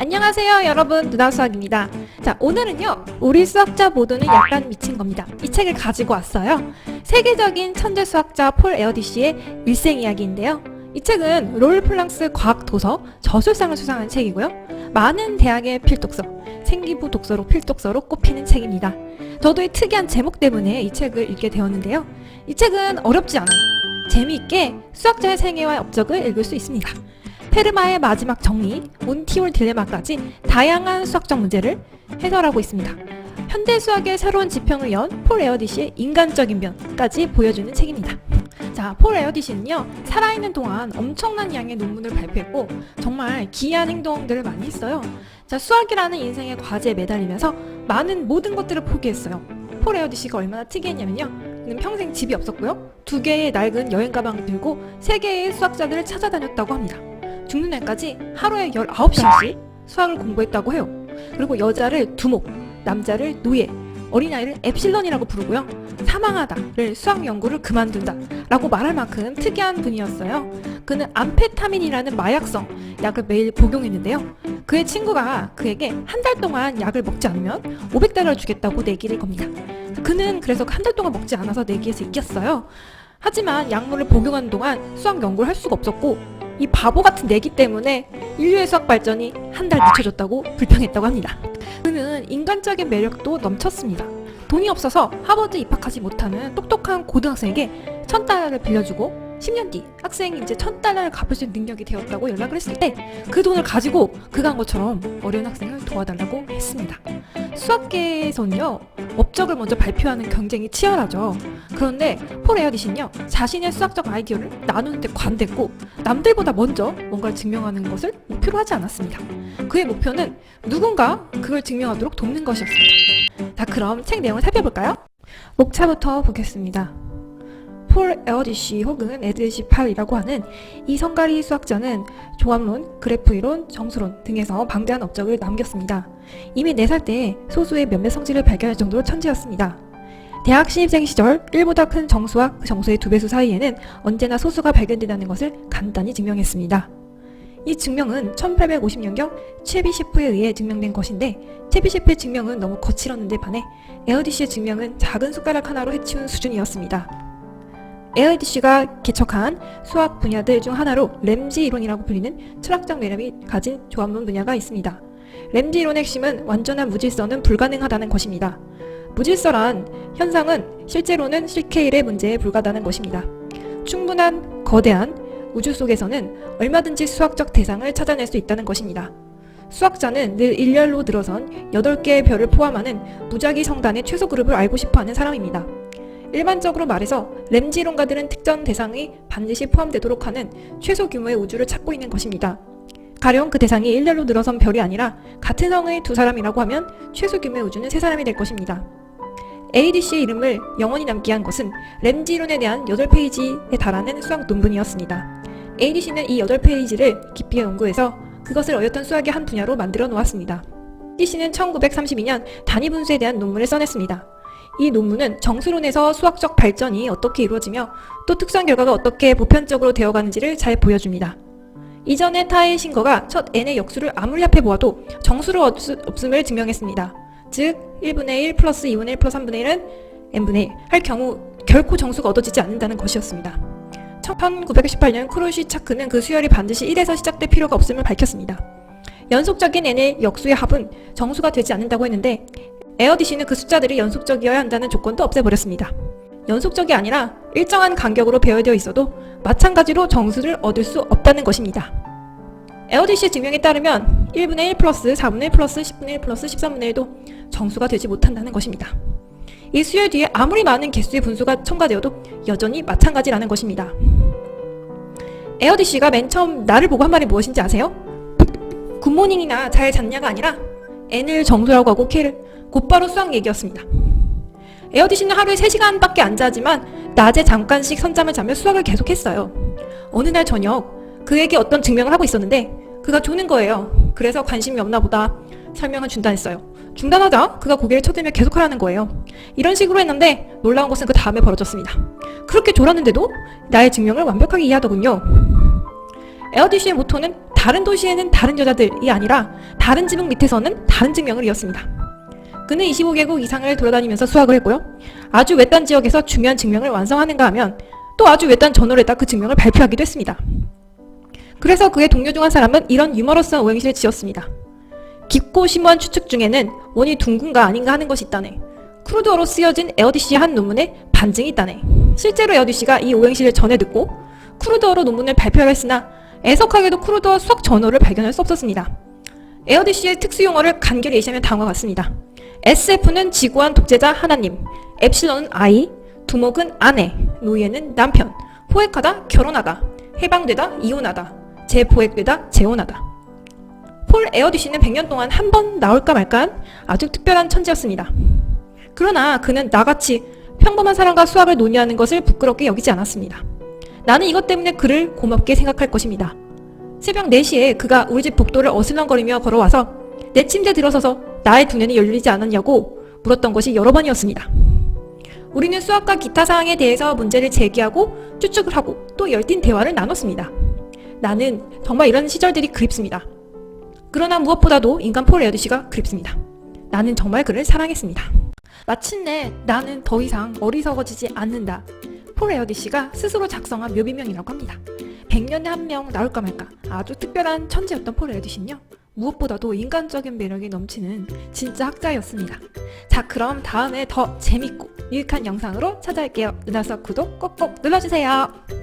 안녕하세요 여러분, 누나수학입니다. 자, 오늘은요 우리 수학자 모두는 약간 미친 겁니다. 이 책을 가지고 왔어요. 세계적인 천재 수학자 폴 에어디시의 일생 이야기인데요. 이 책은 롤플랑스 과학 도서 저술상을 수상한 책이고요. 많은 대학의 필독서, 생기부 독서로 필독서로 꼽히는 책입니다. 저도 이 특이한 제목 때문에 이 책을 읽게 되었는데요. 이 책은 어렵지 않아요. 재미있게 수학자의 생애와 업적을 읽을 수 있습니다. 페르마의 마지막 정리, 몬티올 딜레마까지 다양한 수학적 문제를 해결하고 있습니다. 현대 수학의 새로운 지평을 연 폴 에어디시의 인간적인 면까지 보여주는 책입니다. 자, 폴 에어디시는요, 살아있는 동안 엄청난 양의 논문을 발표했고 정말 기이한 행동들을 많이 했어요. 자, 수학이라는 인생의 과제에 매달리면서 모든 것들을 포기했어요. 폴 에어디시가 얼마나 특이했냐면요, 그는 평생 집이 없었고요, 2개의 낡은 여행 가방을 들고 세계의 수학자들을 찾아다녔다고 합니다. 죽는 날까지 하루에 19시간씩 수학을 공부했다고 해요. 그리고 여자를 두목, 남자를 노예, 어린아이를 엡실런이라고 부르고요. 사망하다를 수학 연구를 그만둔다 라고 말할 만큼 특이한 분이었어요. 그는 암페타민이라는 마약성 약을 매일 복용했는데요. 그의 친구가 그에게 한 달 동안 약을 먹지 않으면 500달러를 주겠다고 내기를 겁니다. 그는 그래서 한 달 동안 먹지 않아서 내기에서 이겼어요. 하지만 약물을 복용하는 동안 수학 연구를 할 수가 없었고 이 바보 같은 내기 때문에 인류의 수학 발전이 한 달 늦춰졌다고 불평했다고 합니다. 그는 인간적인 매력도 넘쳤습니다. 돈이 없어서 하버드 입학하지 못하는 똑똑한 고등학생에게 1000달러를 빌려주고 10년 뒤 학생이 이제 1000달러를 갚을 수 있는 능력이 되었다고 연락을 했을 때 그 돈을 가지고 그가 한 것처럼 어려운 학생을 도와달라고 했습니다. 수학계에서는요, 업적을 먼저 발표하는 경쟁이 치열하죠. 그런데 폴 에어디시는요, 자신의 수학적 아이디어를 나누는 데 관대했고 남들보다 먼저 뭔가를 증명하는 것을 목표로 하지 않았습니다. 그의 목표는 누군가 그걸 증명하도록 돕는 것이었습니다. 자, 그럼 책 내용을 살펴볼까요? 목차부터 보겠습니다. 폴 에어디시 혹은 에드시 팔이라고 하는 이 성가리 수학자는 조합론, 그래프 이론, 정수론 등에서 방대한 업적을 남겼습니다. 이미 4살 때 소수의 몇몇 성질을 발견할 정도로 천재였습니다. 대학 신입생 시절 1보다 큰 정수와 그 정수의 2배수 사이에는 언제나 소수가 발견된다는 것을 간단히 증명했습니다. 이 증명은 1850년경 채비시프에 의해 증명된 것인데 채비시프의 증명은 너무 거칠었는데 반해 에어디시의 증명은 작은 숟가락 하나로 해치운 수준이었습니다. 에어디시가 개척한 수학 분야들 중 하나로 램지 이론이라고 불리는 철학적 매력이 가진 조합론 분야가 있습니다. 램지 이론의 핵심은 완전한 무질서는 불가능하다는 것입니다. 무질서란 현상은 실제로는 실케일의 문제에 불과하다는 것입니다. 충분한 거대한 우주 속에서는 얼마든지 수학적 대상을 찾아낼 수 있다는 것입니다. 수학자는 늘 일렬로 늘어선 8개의 별을 포함하는 무작위 성단의 최소 그룹을 알고 싶어하는 사람입니다. 일반적으로 말해서 램지 이론가들은 특정 대상이 반드시 포함되도록 하는 최소 규모의 우주를 찾고 있는 것입니다. 가령 그 대상이 일렬로 늘어선 별이 아니라 같은 성의 2사람이라고 하면 최소 규모의 우주는 3사람이 될 것입니다. 에이디시의 이름을 영원히 남게 한 것은 램지 이론에 대한 8페이지에 달하는 수학 논문이었습니다. 에이디시는 이 8페이지를 깊이 연구해서 그것을 어엿한 수학의 한 분야로 만들어 놓았습니다. 에이디시는 1932년 단위 분수에 대한 논문을 써냈습니다. 이 논문은 정수론에서 수학적 발전이 어떻게 이루어지며 또 특수한 결과가 어떻게 보편적으로 되어가는지를 잘 보여줍니다. 이전에 타의 신거가 첫 n의 역수를 아무리 합해 보아도 정수를 없음을 증명했습니다. 즉 1분의 1 플러스 2분의 1 플러스 3분의 1은 n분의 1 할 경우 결코 정수가 얻어지지 않는다는 것이었습니다. 1918년 쿠로시 차크는 그 수열이 반드시 1에서 시작될 필요가 없음을 밝혔습니다. 연속적인 n의 역수의 합은 정수가 되지 않는다고 했는데 에어디시는 그 숫자들이 연속적이어야 한다는 조건도 없애버렸습니다. 연속적이 아니라 일정한 간격으로 배열되어 있어도 마찬가지로 정수를 얻을 수 없다는 것입니다. 에어디시의 증명에 따르면 1분의 1 플러스 4분의 1 플러스 10분의 1 플러스 13분의 1도 정수가 되지 못한다는 것입니다. 이 수열 뒤에 아무리 많은 개수의 분수가 첨가되어도 여전히 마찬가지라는 것입니다. 에어디시가 맨 처음 나를 보고 한 말이 무엇인지 아세요? 굿모닝이나 잘 잤냐가 아니라 n을 정수라고 하고 k를 곧바로 수학 얘기였습니다. 에어디시는 하루에 3시간밖에 안 자지만 낮에 잠깐씩 선잠을 자며 수학을 계속했어요. 어느 날 저녁 그에게 어떤 증명을 하고 있었는데 그가 조는 거예요. 그래서 관심이 없나 보다 설명을 중단했어요. 중단하자 그가 고개를 쳐들며 계속하라는 거예요. 이런 식으로 했는데 놀라운 것은 그 다음에 벌어졌습니다. 그렇게 졸았는데도 나의 증명을 완벽하게 이해하더군요. 에어디시의 모토는 다른 도시에는 다른 여자들이 아니라 다른 지붕 밑에서는 다른 증명을 이었습니다. 그는 25개국 이상을 돌아다니면서 수학을 했고요. 아주 외딴 지역에서 중요한 증명을 완성하는가 하면 또 아주 외딴 저널에다 그 증명을 발표하기도 했습니다. 그래서 그의 동료 중 한 사람은 이런 유머러스한 오행시를 지었습니다. 깊고 심오한 추측 중에는 원이 둥근가 아닌가 하는 것이 있다네. 크루드어로 쓰여진 에어디시의 한 논문에 반증이 있다네. 실제로 에어디시가 이 오행시를 전해 듣고 크루드어로 논문을 발표했으나 애석하게도 크루드어 수학 저널을 발견할 수 없었습니다. 에어디시의 특수 용어를 간결히 예시하면 다음과 같습니다. SF는 지구한 독재자 하나님, 엡실론은 아이, 두목은 아내, 노예는 남편, 포획하다 결혼하다, 해방되다 이혼하다, 재포획되다 재혼하다. 폴 에어디시는 100년 동안 한 번 나올까 말까한 아주 특별한 천재였습니다. 그러나 그는 나같이 평범한 사람과 수학을 논의하는 것을 부끄럽게 여기지 않았습니다. 나는 이것 때문에 그를 고맙게 생각할 것입니다. 새벽 4시에 그가 우리 집 복도를 어슬렁거리며 걸어와서 내 침대에 들어서서 나의 두뇌는 열리지 않았냐고 물었던 것이 여러 번이었습니다. 우리는 수학과 기타 사항에 대해서 문제를 제기하고 추측을 하고 또 열띤 대화를 나눴습니다. 나는 정말 이런 시절들이 그립습니다. 그러나 무엇보다도 인간 폴 에어디시가 그립습니다. 나는 정말 그를 사랑했습니다. 마침내 나는 더 이상 어리석어지지 않는다. 폴 에어디시가 스스로 작성한 묘비명이라고 합니다. 100년에 한 명 나올까 말까 아주 특별한 천재였던 폴 에어디시는요. 무엇보다도 인간적인 매력이 넘치는 진짜 학자였습니다. 자, 그럼 다음에 더 재밌고 유익한 영상으로 찾아올게요. 은하수학 구독 꼭꼭 눌러주세요.